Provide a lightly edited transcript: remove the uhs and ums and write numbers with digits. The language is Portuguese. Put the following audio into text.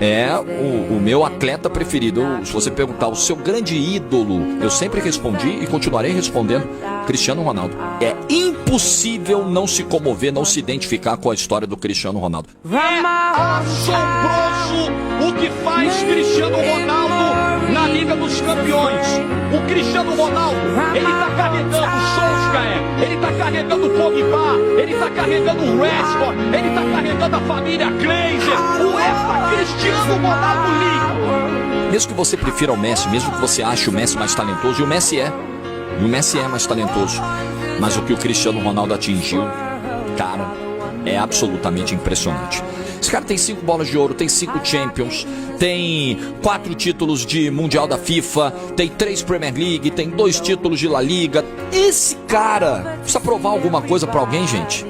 É o meu atleta preferido. Se você perguntar o seu grande ídolo, eu sempre respondi e continuarei respondendo: Cristiano Ronaldo. É impossível não se comover, não se identificar com a história do Cristiano Ronaldo. É assombroso o que faz Cristiano Ronaldo na Liga dos Campeões. O Cristiano Ronaldo, ele tá carregando o Solskjaer, ele tá carregando o Pogba, ele tá carregando o Rashford, ele tá carregando a família Glazer. O UEFA Cristiano Ronaldo League. Mesmo que você prefira o Messi, mesmo que você ache o Messi mais talentoso, e o Messi é mais talentoso, mas o que o Cristiano Ronaldo atingiu, cara, é absolutamente impressionante. Esse cara tem 5 bolas de ouro, tem 5 Champions, tem 4 títulos de Mundial da FIFA, tem 3 Premier League, tem 2 títulos de La Liga. Esse cara precisa provar alguma coisa pra alguém, gente?